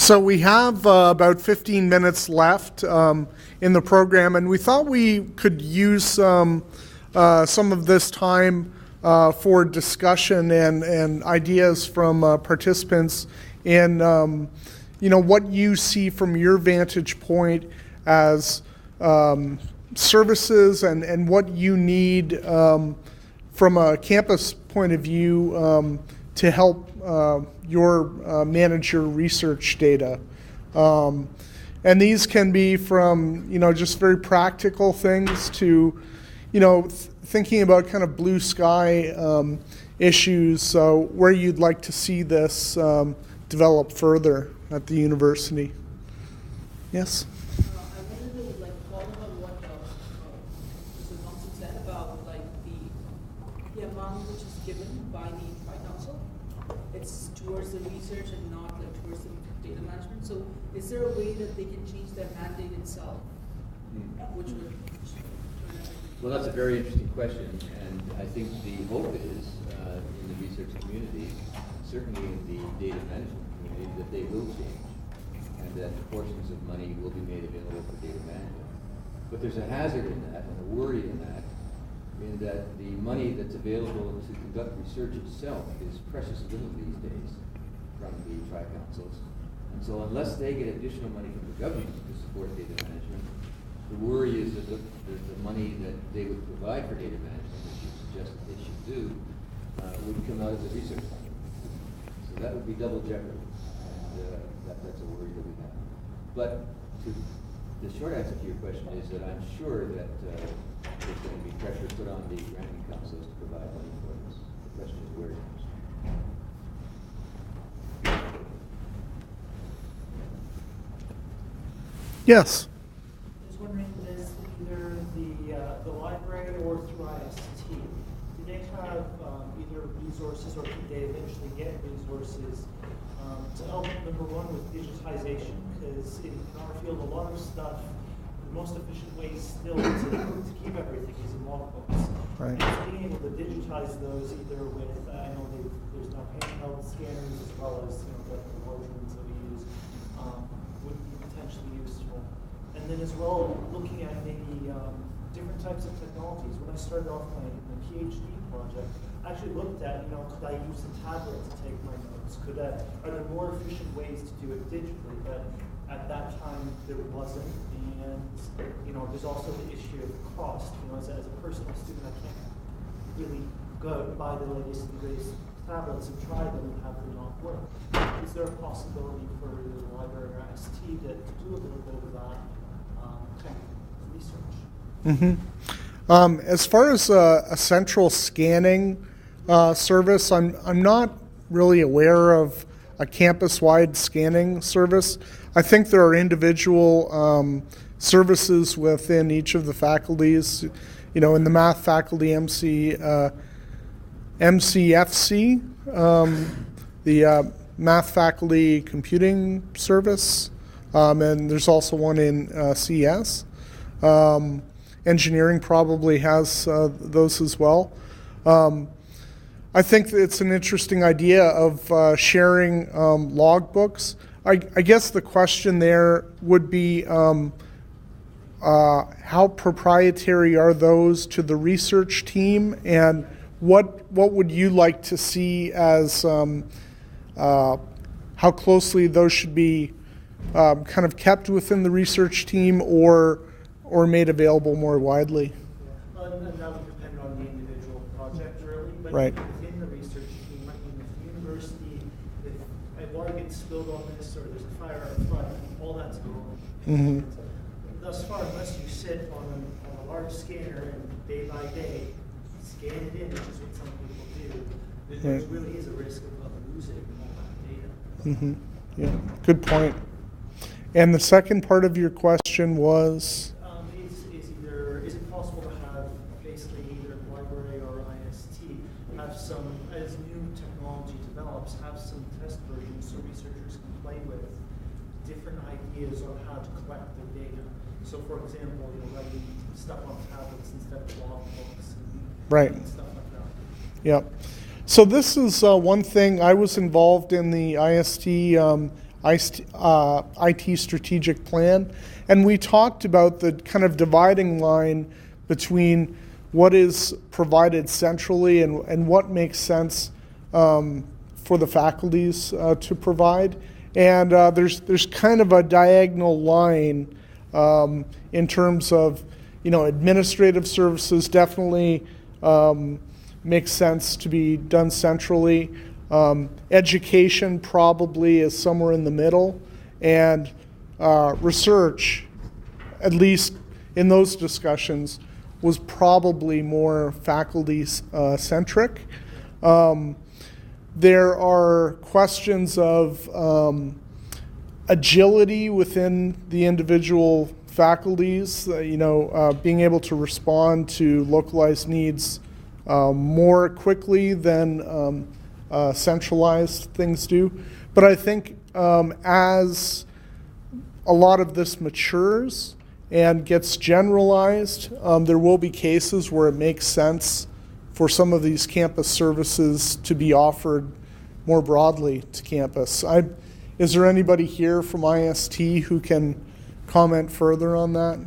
So we have about 15 minutes left in the program, and we thought we could use some of this time for discussion and ideas from participants in what you see from your vantage point as services and what you need from a campus point of view to help manage your research data. And these can be from, just very practical things to, thinking about kind of blue sky issues, so where you'd like to see this develop further at the university. Yes? I wanted to follow on what Mr. Thompson said about the amount which is given by the Tri-Council. It's towards the research and not towards the data management. So is there a way that they can change their mandate itself, which would? Well, that's a very interesting question, and I think the hope is in the research community, certainly in the data management community, that they will change, and that portions of money will be made available for data management. But there's a hazard in that, and a worry in that the money that's available to conduct research itself is precious little these days from the tri-councils. And so unless they get additional money from the government to support data management, the worry is that the money that they would provide for data management, which you suggest that they should do, would come out of the research fund. So that would be double jeopardy, and that's a worry that we have. But the short answer to your question is that I'm sure that there's going to be pressure put on the granting councils to provide money for this. The question is where it comes from. Yes. I was wondering, does either the library or through IST, do they have either resources or could they eventually get resources to help, number one, with digitization? Because in our field, a lot of stuff, the most efficient way still to keep everything is in logbooks. Right. So being able to digitize those either with, I know there's now handheld scanners as well as the large ones that we use, would be potentially useful. And then as well, looking at maybe different types of technologies. When I started off my PhD project, I actually looked at, could I use a tablet to take my notes? Are there more efficient ways to do it digitally? But at that time, there wasn't. And, there's also the issue of cost. As a personal student, I can't really go and buy the latest and greatest tablets and try them and have them not work. Is there a possibility for the library or IST to do a little bit of that kind of research? Mm-hmm. As far as a central scanning service, I'm not really aware of a campus-wide scanning service. I think there are individual services within each of the faculties. In the math faculty, MCFC, the math faculty computing service, and there's also one in CS. Engineering probably has those as well. I think that it's an interesting idea of sharing logbooks. I guess the question there would be how proprietary are those to the research team, and what would you like to see as how closely those should be kind of kept within the research team or made available more widely? And that would depend on the individual project, really. But right. Within the research team, if the university, if water gets spilled on this or there's a fire out front, all that's gone. Mm-hmm. Thus far, unless you sit on a large scanner and day by day scan it in, which is what some people do, there really is a risk of losing all that data. Mm-hmm. Yeah, good point. And the second part of your question was? Is it possible to have basically either library or IST have some, as new technology develops, have some test versions so researchers can play with different ideas on how to collect their data. So for example, writing stuff on tablets instead of logbooks and stuff like that. Yep. So this is one thing. I was involved in the IST IT strategic plan, and we talked about the kind of dividing line between what is provided centrally and what makes sense for the faculties to provide. And there's kind of a diagonal line in terms of, administrative services definitely makes sense to be done centrally. Education probably is somewhere in the middle, and research, at least in those discussions, was probably more faculty centric. There are questions of agility within the individual faculties, being able to respond to localized needs more quickly than centralized things do. But I think as a lot of this matures and gets generalized, there will be cases where it makes sense for some of these campus services to be offered more broadly to campus. Is there anybody here from IST who can comment further on that?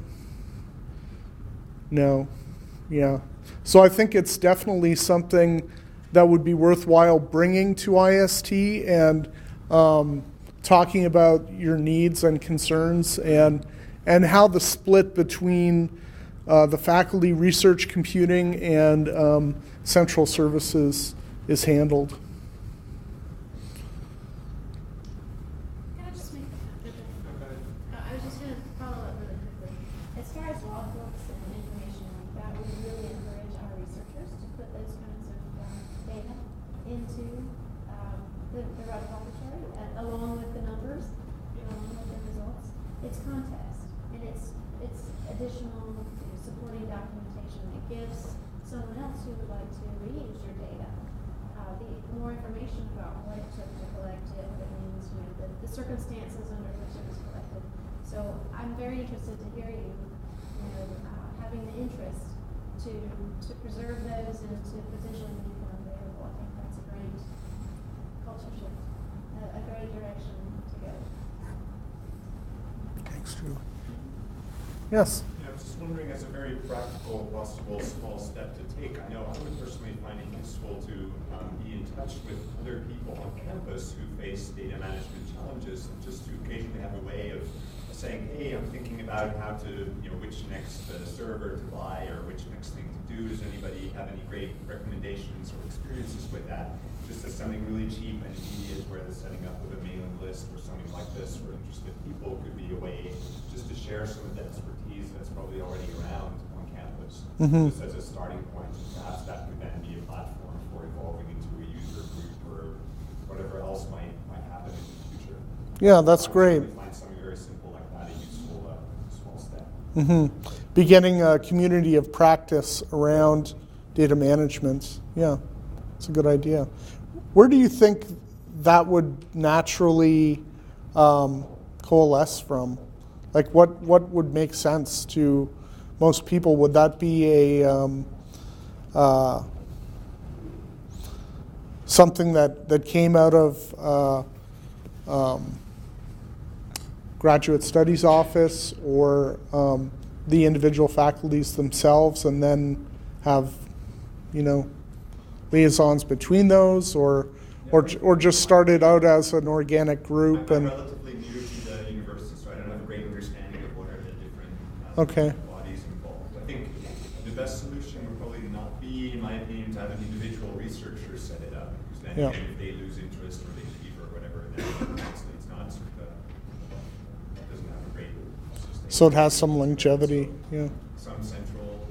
No. Yeah. So I think it's definitely something that would be worthwhile bringing to IST and talking about your needs and concerns and how the split between the faculty research computing and central services is handled. Can I just make a comment? I was just going to follow up really quickly. As far as logbooks and information like that, we really encourage our researchers to put those kinds of data into the repository along with the numbers, along with the results. It's context, and it's additional supporting documentation that gives someone else who would like to reuse your data the more information about what it took to collect it, what it means, the circumstances under which it was collected. So I'm very interested to hear you, having the interest to preserve those and to potentially make them available. I think that's a great culture shift, a great direction to go. Thanks, Drew. Yes. I was just wondering, as a very practical, possible small step to take, I know I would personally find it useful to be in touch with other people on campus who face data management challenges, and just to occasionally have a way of saying, hey, I'm thinking about how to, which next server to buy or which next thing to do. Does anybody have any great recommendations or experiences with that? Just as something really cheap and immediate, where the setting up of a mailing list or something like this for interested people could be a way just to share some of the expertise that's probably already around on campus, just as a starting point. Perhaps that could then be a platform for evolving into a user group or whatever else might happen in the future. Yeah, that's great. Find something very simple like that a useful small step. Beginning a community of practice around data management. Yeah, it's a good idea. Where do you think that would naturally coalesce from? Like, what would make sense to most people? Would that be a something that came out of graduate studies office or the individual faculties themselves, and then have liaisons between those, or just started out as an organic group? I'm relatively new to the university, so I don't have a great understanding of what are the different bodies involved. I think the best solution would probably not be, in my opinion, to have an individual researcher set it up, because then if they lose interest or they leave or whatever, then it's not sort of it doesn't have a great sustainability. So it has some longevity. Yeah. Some central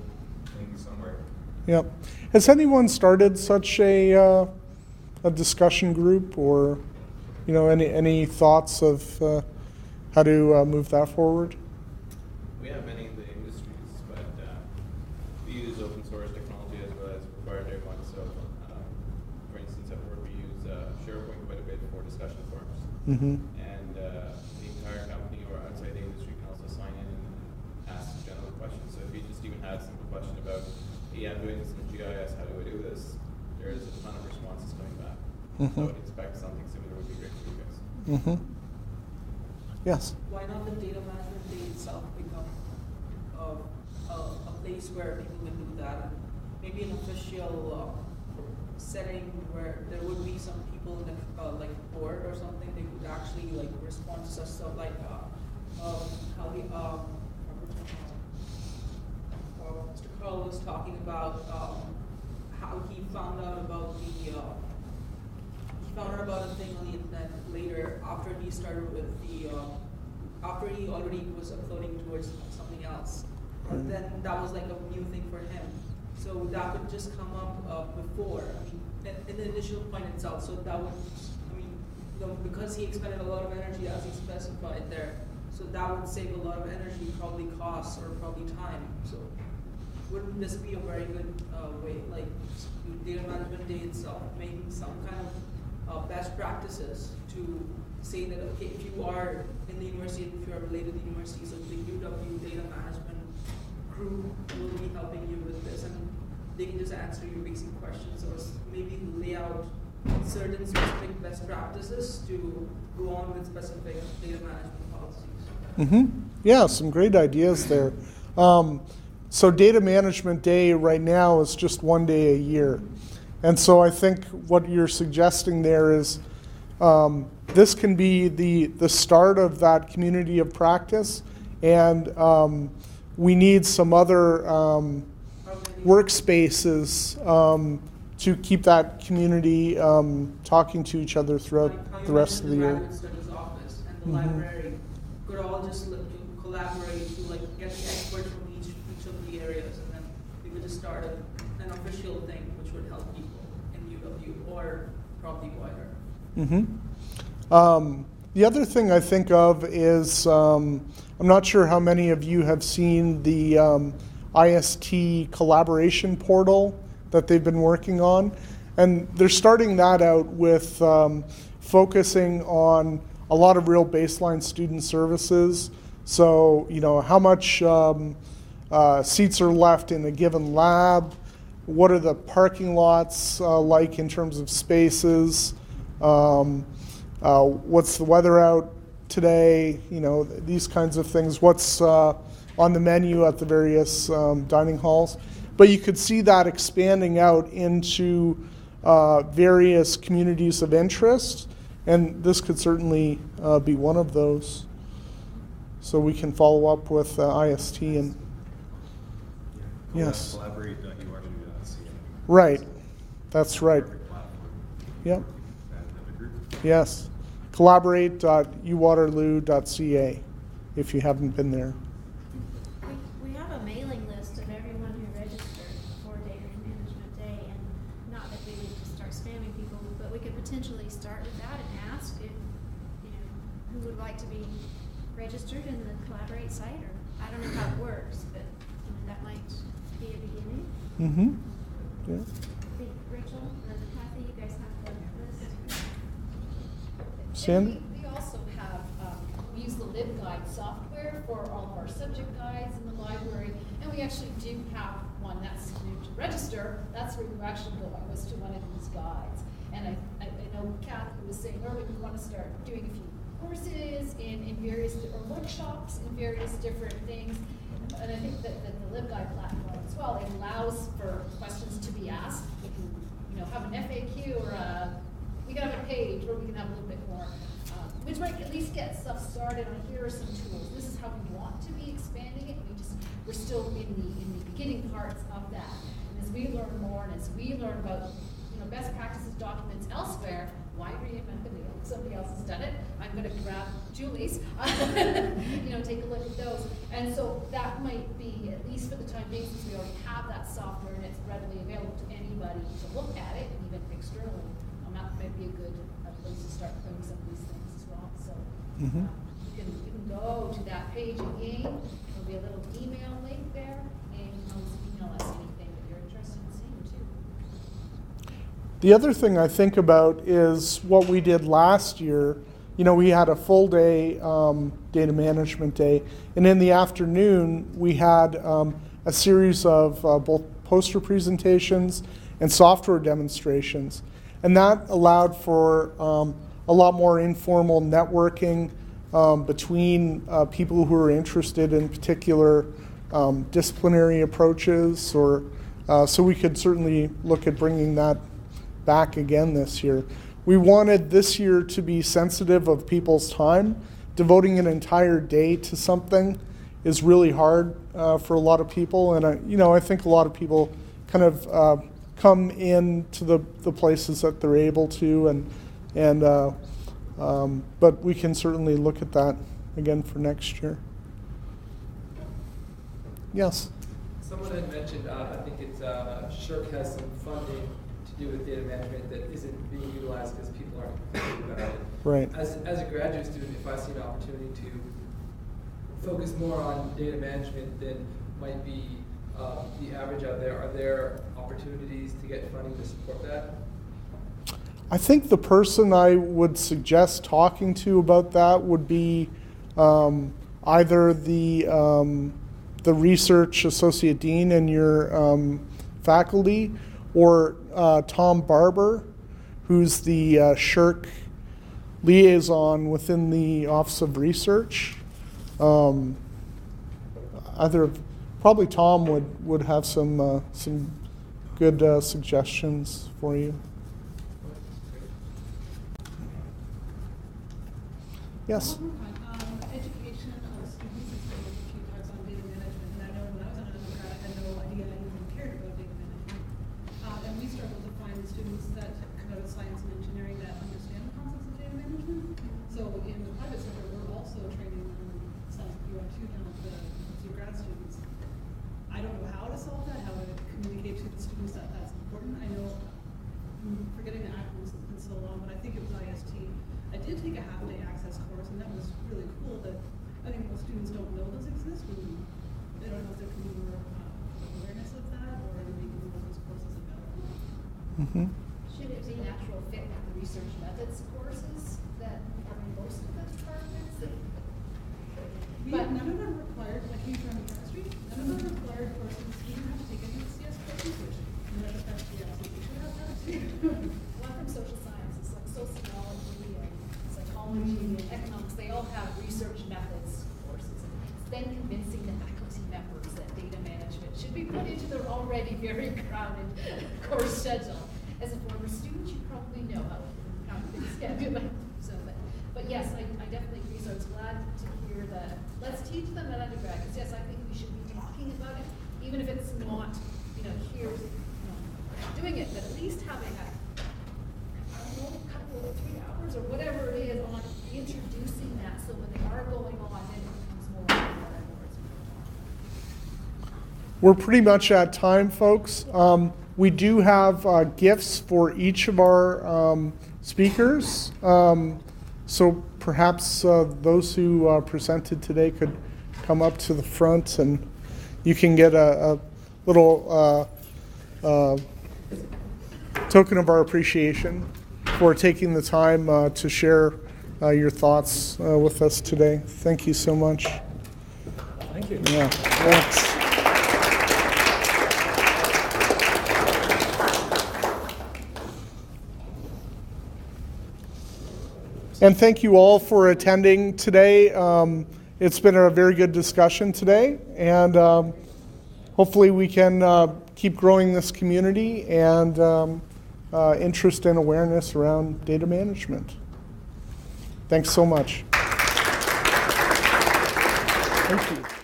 thing somewhere. Yep. Has anyone started such a discussion group, or any thoughts of how to move that forward? We have many in the industries, but we use open source technology as well as proprietary ones. So, for instance, at work we use SharePoint quite a bit for discussion forums, and the entire company or outside the industry can also sign in and ask general questions. So if you just even had a simple question about, hey, I'm doing this in GIS, how do I do this? There's a ton of responses coming back. So I would expect something similar would be great for you guys. Yes. Why not the data management day itself become a place where people can do that, and maybe an official setting where there would be some people in the like board or something, they could actually like respond to such stuff like how the Mr. Carl was talking about how he found out about a thing on the internet later after he started with the after he already was uploading towards something else, and then that was like a new thing for him. So that would just come up before, I mean, in the initial point itself. So that would, I mean, because he expended a lot of energy as he specified there, so that would save a lot of energy, probably costs or probably time. So wouldn't this be a very good way, like data management day itself, making some kind of best practices to say that, okay, if you are in the university, if you are related to the university, so the UW data management crew will be helping you with this, and they can just answer your basic questions or maybe lay out certain specific best practices to go on with specific data management policies. Yeah, some great ideas there. So Data Management Day right now is just one day a year. And so I think what you're suggesting there is this can be the start of that community of practice, and we need some other workspaces to keep that community talking to each other throughout the rest of the year. Graduate Studies Office and the library could all just look to collaborate to like get the experts from each of the areas, and then we could just start an official thing which would help people in UW or probably wider. The other thing I think of is, I'm not sure how many of you have seen the IST collaboration portal that they've been working on. And they're starting that out with focusing on a lot of real baseline student services. So, you know, how much seats are left in a given lab? What are the parking lots like in terms of spaces? What's the weather out today? You know, these kinds of things. What's on the menu at the various dining halls? But you could see that expanding out into various communities of interest, and this could certainly be one of those. So we can follow up with IST and yes. Collaborate.urdu.ca. Right, that's right. Yep. Yes. Collaborate.uwaterloo.ca if you haven't been there. We have a mailing list of everyone who registered for Data Management Day, and not that we need to start spamming people, but we could potentially start with that and ask if, you know, who would like to be registered in the Collaborate site, or I don't know how it works, but you know, that might be a beginning. Yeah. I think Rachel or Kathy, you guys have the list. Sandy? We also have, we use the LibGuide software for all of our subject guides in the library, and we actually do have one that's to register. That's where you actually go, I was to one of these guides. And I know Kathy was saying earlier, we want to start doing a few courses in various, or workshops in various different things. And I think that the LibGuide platform as well, it allows for questions to be asked. We can, you know, have an FAQ or we can have a page where we can have a little bit more, which might at least get stuff started on here are some tools. This is how we want to be expanding it. We're still in the beginning parts of that. And as we learn more, and as we learn about, you know, best practices documents elsewhere, why reinvent the wheel? Somebody else has done it. I'm going to grab Julie's, you know, take a look at those. And so that might be, at least for the time being, since we already have that software and it's readily available to anybody to look at it, and even externally, that might be a good place to start putting some of these things as well. So you can go to that page again. There'll be a little email link there, and you can always email us anything that you're interested in seeing too. The other thing I think about is what we did last year. You know, we had a full day data management day, and in the afternoon we had a series of both poster presentations and software demonstrations. And that allowed for a lot more informal networking between people who are interested in particular disciplinary approaches, or so we could certainly look at bringing that back again this year. We wanted this year to be sensitive of people's time. Devoting an entire day to something is really hard for a lot of people, and I think a lot of people kind of come into the places that they're able to, but we can certainly look at that again for next year. Yes. Someone had mentioned, I think it's SHRC has some funding to do with data management that isn't being utilized because people aren't thinking about it. Right. As a graduate student, if I see an opportunity to focus more on data management than might be the average out there, are there opportunities to get funding to support that? I think the person I would suggest talking to about that would be either the research associate dean in your faculty, or Tom Barber, who's the SHRC liaison within the Office of Research. Probably Tom would have some good suggestions for you. Yes. Education of students has been a few times on data management, and I know when I was an undergrad, I had no idea I even cared about data management. And we struggle to find students that come out of science and engineering that understand the concepts of data management. So in the private sector, we're also training some UI2 now to grad students. I don't know how to solve that, how to communicate to the students that that's important. I know, forgetting the acronyms, it's been so long, but I think it was IST. I did take a half-day access course, and that was really cool, but I think most students don't know those exist. They don't know if there can be more awareness of that, or making more of those courses available. Mm-hmm. Should it be natural fit with the research methods courses that are in most of the departments? But none of them are required, like you from chemistry, none of them are required courses. You don't have to take any of the CS courses, which that affects the absolutely should have that too. One from social sciences, like sociology and psychology and economics, they all have research methods courses. It's then convincing the faculty members that data management should be put into their already very crowded course schedule. As a former student, you probably know how things get. So, but yes, I definitely agree. So it's glad to hear that. Let's teach them at undergrad, because yes, I think we should be talking about it, even if it's not, here's, doing it, but at least having a couple of 3 hours or whatever it is on introducing that, so when they are going on, then it becomes more important and more important. We're pretty much at time, folks. We do have gifts for each of our speakers. So perhaps those who presented today could come up to the front, and you can get a little token of our appreciation for taking the time to share your thoughts with us today. Thank you so much. Thank you. Yeah, thanks. And thank you all for attending today. It's been a very good discussion today, and hopefully we can keep growing this community and interest and awareness around data management. Thanks so much. Thank you.